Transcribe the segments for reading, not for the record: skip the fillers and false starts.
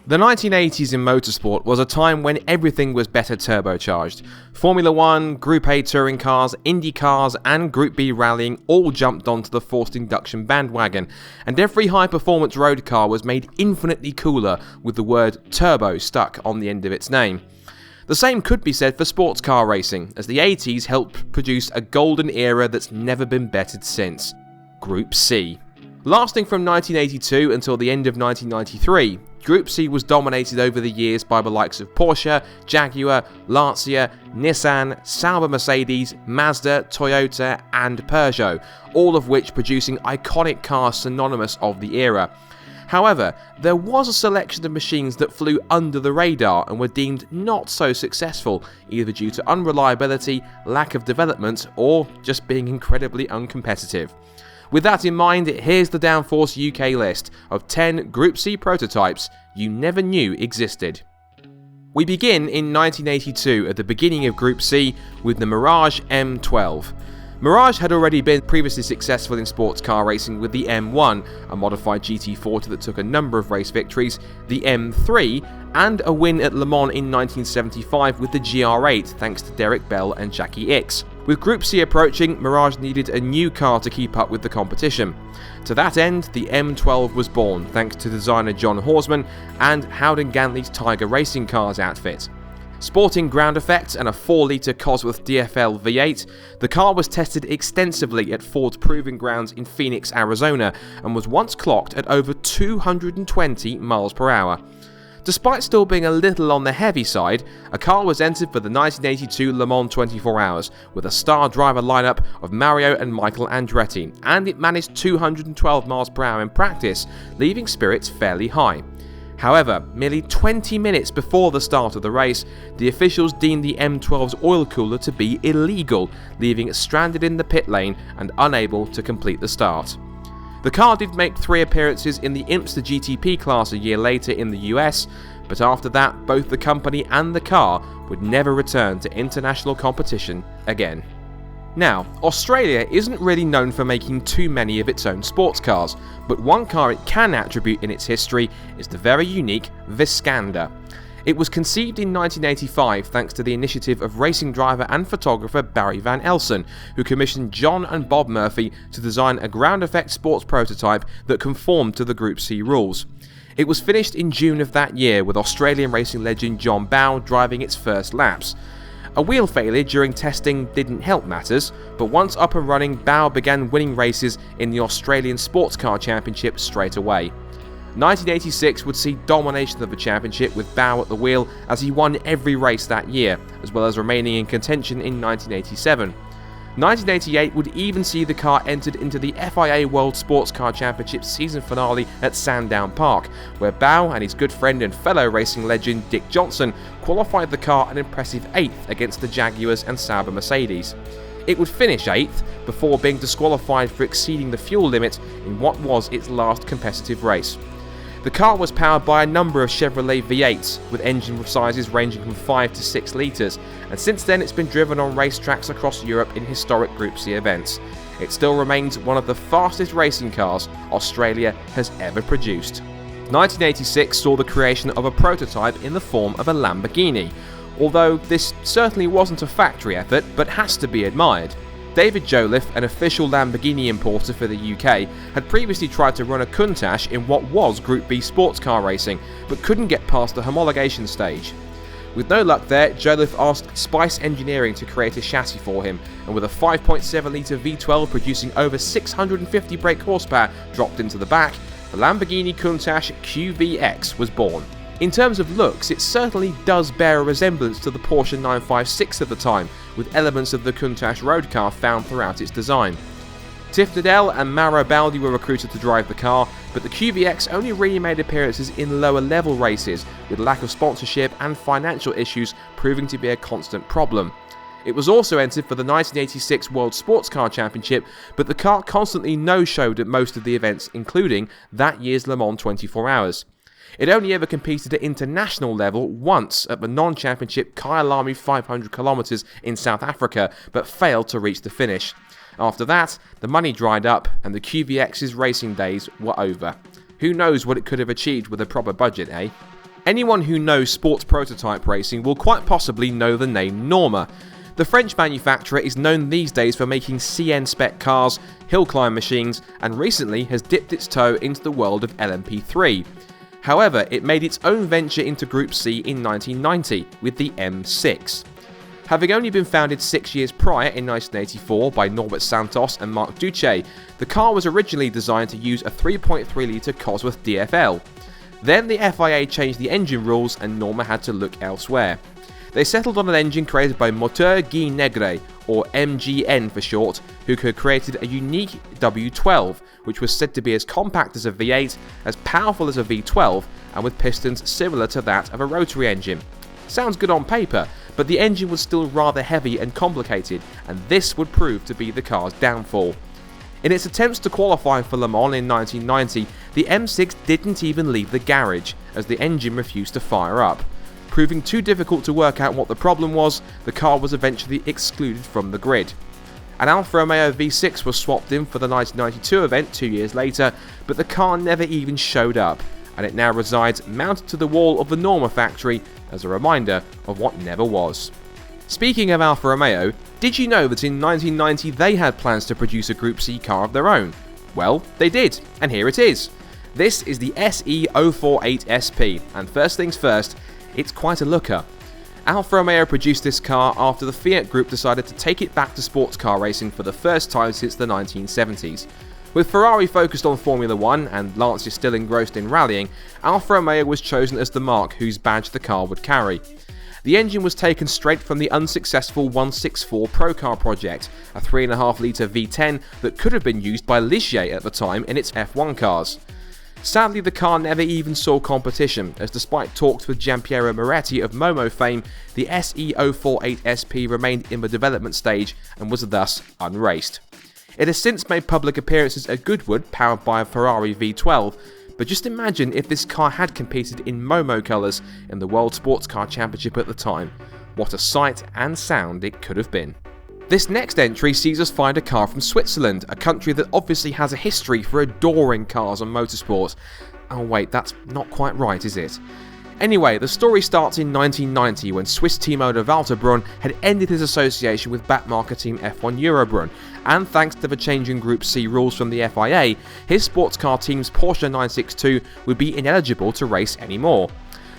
The 1980s in motorsport was a time when everything was better turbocharged. Formula 1, Group A touring cars, Indy cars and Group B rallying all jumped onto the forced induction bandwagon, and every high-performance road car was made infinitely cooler with the word turbo stuck on the end of its name. The same could be said for sports car racing, as the 80s helped produce a golden era that's never been bettered since. Group C. Lasting from 1982 until the end of 1993, Group C was dominated over the years by the likes of Porsche, Jaguar, Lancia, Nissan, Sauber Mercedes, Mazda, Toyota and Peugeot, all of which producing iconic cars synonymous of the era. However, there was a selection of machines that flew under the radar and were deemed not so successful, either due to unreliability, lack of development, or just being incredibly uncompetitive. With that in mind, here's the Downforce UK list of 10 Group C prototypes you never knew existed. We begin in 1982 at the beginning of Group C with the Mirage M12. Mirage had already been previously successful in sports car racing with the M1, a modified GT40 that took a number of race victories, the M3, and a win at Le Mans in 1975 with the GR8 thanks to Derek Bell and Jackie Ickx. With Group C approaching, Mirage needed a new car to keep up with the competition. To that end, the M12 was born thanks to designer John Horsman and Howden Gantley's Tiger Racing Cars outfit. Sporting ground effects and a 4-litre Cosworth DFL V8, the car was tested extensively at Ford's Proving Grounds in Phoenix, Arizona, and was once clocked at over 220 miles per hour. Despite still being a little on the heavy side, a car was entered for the 1982 Le Mans 24 Hours with a star driver lineup of Mario and Michael Andretti, and it managed 212 miles per hour in practice, leaving spirits fairly high. However, merely 20 minutes before the start of the race, the officials deemed the M12's oil cooler to be illegal, leaving it stranded in the pit lane and unable to complete the start. The car did make 3 appearances in the IMSA GTP class a year later in the US, but after that, both the company and the car would never return to international competition again. Now, Australia isn't really known for making too many of its own sports cars, but one car it can attribute in its history is the very unique Veskanda. It was conceived in 1985 thanks to the initiative of racing driver and photographer Barry Van Elsen, who commissioned John and Bob Murphy to design a ground effect sports prototype that conformed to the Group C rules. It was finished in June of that year with Australian racing legend John Bowe driving its first laps. A wheel failure during testing didn't help matters, but once up and running, Bowe began winning races in the Australian Sports Car Championship straight away. 1986 would see domination of the championship with Bowe at the wheel as he won every race that year, as well as remaining in contention in 1987. 1988 would even see the car entered into the FIA World Sports Car Championship season finale at Sandown Park, where Bowe and his good friend and fellow racing legend Dick Johnson qualified the car an impressive 8th against the Jaguars and Sauber Mercedes. It would finish 8th before being disqualified for exceeding the fuel limit in what was its last competitive race. The car was powered by a number of Chevrolet V8s, with engine sizes ranging from 5 to 6 litres, and since then it's been driven on racetracks across Europe in historic Group C events. It still remains one of the fastest racing cars Australia has ever produced. 1986 saw the creation of a prototype in the form of a Lamborghini, although this certainly wasn't a factory effort, but has to be admired. David Jolliffe, an official Lamborghini importer for the UK, had previously tried to run a Countach in what was Group B sports car racing, but couldn't get past the homologation stage. With no luck there, Jolliffe asked Spice Engineering to create a chassis for him, and with a 5.7 litre V12 producing over 650 brake horsepower dropped into the back, the Lamborghini Countach QVX was born. In terms of looks, it certainly does bear a resemblance to the Porsche 956 of the time, with elements of the Countach road car found throughout its design. Tiff Needell and Mauro Baldi were recruited to drive the car, but the QVX only really made appearances in lower level races, with lack of sponsorship and financial issues proving to be a constant problem. It was also entered for the 1986 World Sports Car Championship, but the car constantly no-showed at most of the events, including that year's Le Mans 24 Hours. It only ever competed at international level once at the non-championship Kyalami 500 km in South Africa, but failed to reach the finish. After that, the money dried up and the QVX's racing days were over. Who knows what it could have achieved with a proper budget, eh? Anyone who knows sports prototype racing will quite possibly know the name Norma. The French manufacturer is known these days for making CN spec cars, hill climb machines, and recently has dipped its toe into the world of LMP3. However, it made its own venture into Group C in 1990 with the M6. Having only been founded 6 years prior in 1984 by Norbert Santos and Marc Duche, the car was originally designed to use a 3.3-litre Cosworth DFL. Then the FIA changed the engine rules and Norma had to look elsewhere. They settled on an engine created by Moteur Guy Negre, or MGN for short, who had created a unique W12, which was said to be as compact as a V8, as powerful as a V12, and with pistons similar to that of a rotary engine. Sounds good on paper, but the engine was still rather heavy and complicated, and this would prove to be the car's downfall. In its attempts to qualify for Le Mans in 1990, the M6 didn't even leave the garage, as the engine refused to fire up. Proving too difficult to work out what the problem was, the car was eventually excluded from the grid. An Alfa Romeo V6 was swapped in for the 1992 event 2 years later, but the car never even showed up, and it now resides mounted to the wall of the Norma factory as a reminder of what never was. Speaking of Alfa Romeo, did you know that in 1990 they had plans to produce a Group C car of their own? Well, they did, and here it is. This is the SE048 SP, and first things first, it's quite a looker. Alfa Romeo produced this car after the Fiat Group decided to take it back to sports car racing for the first time since the 1970s. With Ferrari focused on Formula 1 and Lancia still engrossed in rallying, Alfa Romeo was chosen as the marque whose badge the car would carry. The engine was taken straight from the unsuccessful 164 Pro Car project, a 3.5-litre V10 that could have been used by Ligier at the time in its F1 cars. Sadly, the car never even saw competition, as despite talks with Giampiero Moretti of Momo fame, the SE048 SP remained in the development stage and was thus unraced. It has since made public appearances at Goodwood, powered by a Ferrari V12, but just imagine if this car had competed in Momo colours in the World Sports Car Championship at the time. What a sight and sound it could have been. This next entry sees us find a car from Switzerland, a country that obviously has a history for adoring cars and motorsport. Oh wait, that's not quite right, is it? Anyway, the story starts in 1990 when Swiss team owner Walter Brun had ended his association with backmarker team F1 Eurobrun, and thanks to the change in Group C rules from the FIA, his sports car team's Porsche 962 would be ineligible to race anymore.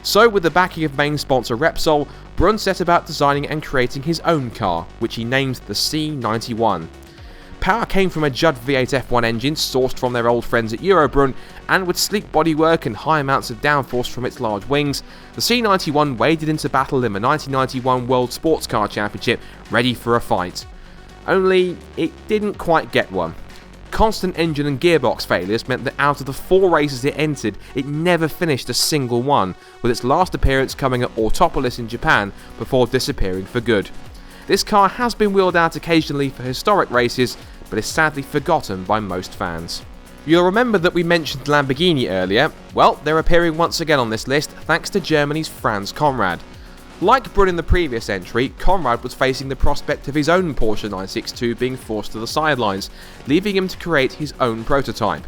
So, with the backing of main sponsor Repsol, Brun set about designing and creating his own car, which he named the C91. Power came from a Judd V8 F1 engine sourced from their old friends at Eurobrun, and with sleek bodywork and high amounts of downforce from its large wings, the C91 waded into battle in the 1991 World Sports Car Championship, ready for a fight. Only, it didn't quite get one. Constant engine and gearbox failures meant that out of the 4 races it entered, it never finished a single one, with its last appearance coming at Autopolis in Japan before disappearing for good. This car has been wheeled out occasionally for historic races, but is sadly forgotten by most fans. You'll remember that we mentioned Lamborghini earlier. Well, they're appearing once again on this list thanks to Germany's Franz Konrad. Like Brun in the previous entry, Konrad was facing the prospect of his own Porsche 962 being forced to the sidelines, leaving him to create his own prototype.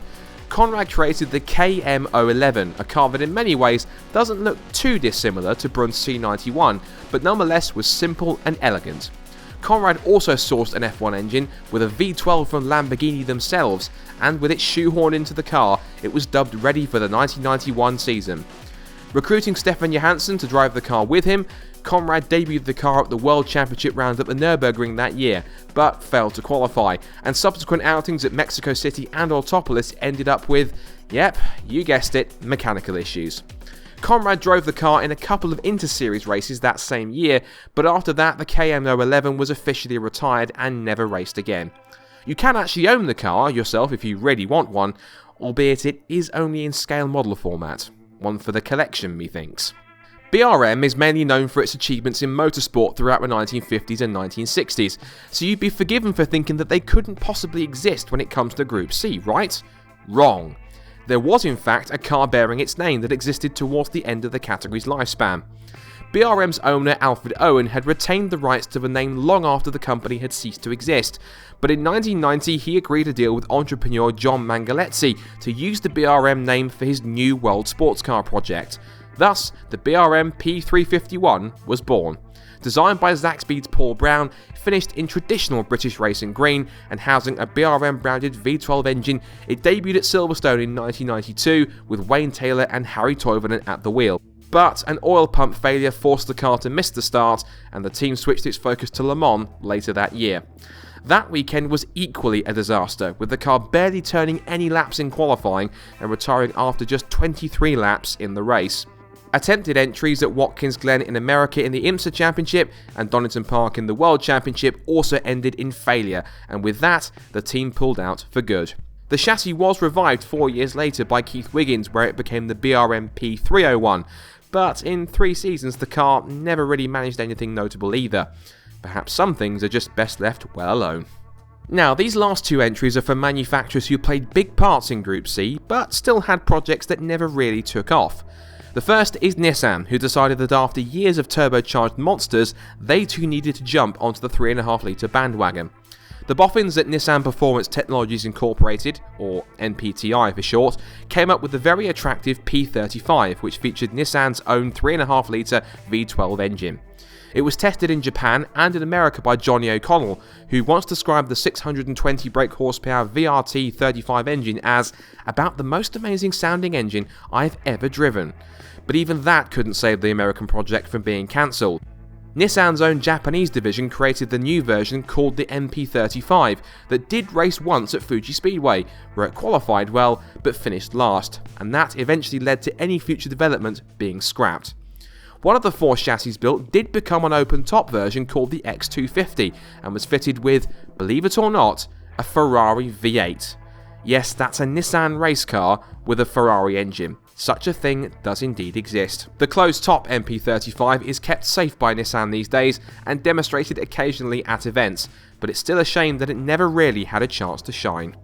Konrad created the KM-011, a car that in many ways doesn't look too dissimilar to Brun C91, but nonetheless was simple and elegant. Konrad also sourced an F1 engine with a V12 from Lamborghini themselves, and with it shoehorned into the car, it was dubbed ready for the 1991 season. Recruiting Stefan Johansson to drive the car with him, Konrad debuted the car at the World Championship round at the Nürburgring that year, but failed to qualify, and subsequent outings at Mexico City and Autopolis ended up with, yep, you guessed it, mechanical issues. Konrad drove the car in a couple of inter-series races that same year, but after that the KM-011 was officially retired and never raced again. You can actually own the car yourself if you really want one, albeit it is only in scale model format. One for the collection, methinks. BRM is mainly known for its achievements in motorsport throughout the 1950s and 1960s, so you'd be forgiven for thinking that they couldn't possibly exist when it comes to Group C, right? Wrong. There was in fact a car bearing its name that existed towards the end of the category's lifespan. BRM's owner Alfred Owen had retained the rights to the name long after the company had ceased to exist, but in 1990 he agreed a deal with entrepreneur John Mangaletzi to use the BRM name for his new World Sports Car project. Thus, the BRM P351 was born. Designed by Zaxby's Paul Brown, finished in traditional British racing green and housing a BRM branded V12 engine, it debuted at Silverstone in 1992 with Wayne Taylor and Harry Toivonen at the wheel. But an oil pump failure forced the car to miss the start, and the team switched its focus to Le Mans later that year. That weekend was equally a disaster, with the car barely turning any laps in qualifying and retiring after just 23 laps in the race. Attempted entries at Watkins Glen in America in the IMSA Championship and Donington Park in the World Championship also ended in failure, and with that, the team pulled out for good. The chassis was revived 4 years later by Keith Wiggins, where it became the BRM P301, but in 3 seasons the car never really managed anything notable either. Perhaps some things are just best left well alone. Now, these last 2 entries are from manufacturers who played big parts in Group C, but still had projects that never really took off. The first is Nissan, who decided that after years of turbocharged monsters, they too needed to jump onto the 3.5 litre bandwagon. The boffins at Nissan Performance Technologies Incorporated, or NPTI for short, came up with the very attractive P35, which featured Nissan's own 3.5 litre V12 engine. It was tested in Japan and in America by Johnny O'Connell, who once described the 620 brake horsepower VRT 35 engine as about the most amazing sounding engine I've ever driven. But even that couldn't save the American project from being cancelled. Nissan's own Japanese division created the new version called the MP35 that did race once at Fuji Speedway, where it qualified well but finished last, and that eventually led to any future development being scrapped. One of the 4 chassis built did become an open-top version called the X250 and was fitted with, believe it or not, a Ferrari V8. Yes, that's a Nissan race car with a Ferrari engine. Such a thing does indeed exist. The closed-top MP35 is kept safe by Nissan these days and demonstrated occasionally at events, but it's still a shame that it never really had a chance to shine.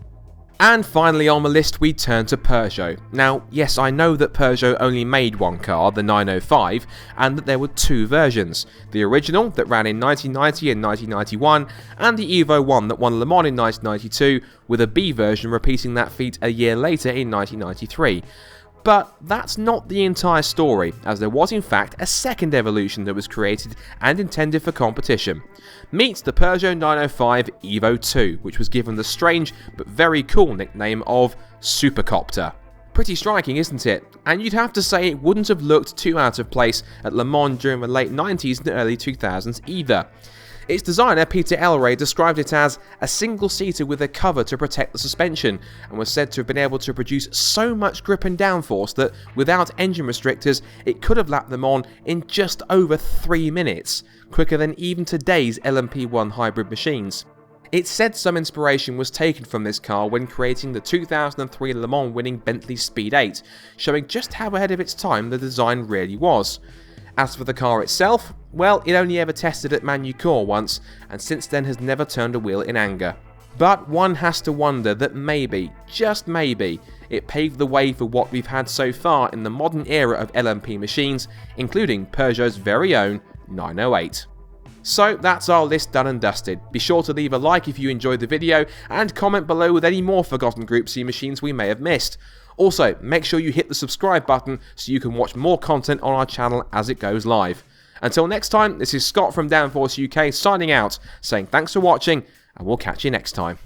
And finally on the list we turn to Peugeot. Now, yes, I know that Peugeot only made one car, the 905, and that there were 2 versions. The original, that ran in 1990 and 1991, and the Evo 1 that won Le Mans in 1992, with a B version repeating that feat a year later in 1993. But that's not the entire story, as there was in fact a second evolution that was created and intended for competition. Meet the Peugeot 905 Evo 2, which was given the strange but very cool nickname of Supercopter. Pretty striking, isn't it? And you'd have to say it wouldn't have looked too out of place at Le Mans during the late 90s and early 2000s either. Its designer, Peter Elray, described it as a single-seater with a cover to protect the suspension, and was said to have been able to produce so much grip and downforce that, without engine restrictors, it could have lapped them on in just over 3 minutes, quicker than even today's LMP1 hybrid machines. It's said some inspiration was taken from this car when creating the 2003 Le Mans winning Bentley Speed 8, showing just how ahead of its time the design really was. As for the car itself, well, it only ever tested at Manucore once, and since then has never turned a wheel in anger. But one has to wonder that maybe, just maybe, it paved the way for what we've had so far in the modern era of LMP machines, including Peugeot's very own 908. So that's our list done and dusted. Be sure to leave a like if you enjoyed the video, and comment below with any more forgotten Group C machines we may have missed. Also, make sure you hit the subscribe button so you can watch more content on our channel as it goes live. Until next time, this is Scott from Downforce UK signing out, saying thanks for watching, and we'll catch you next time.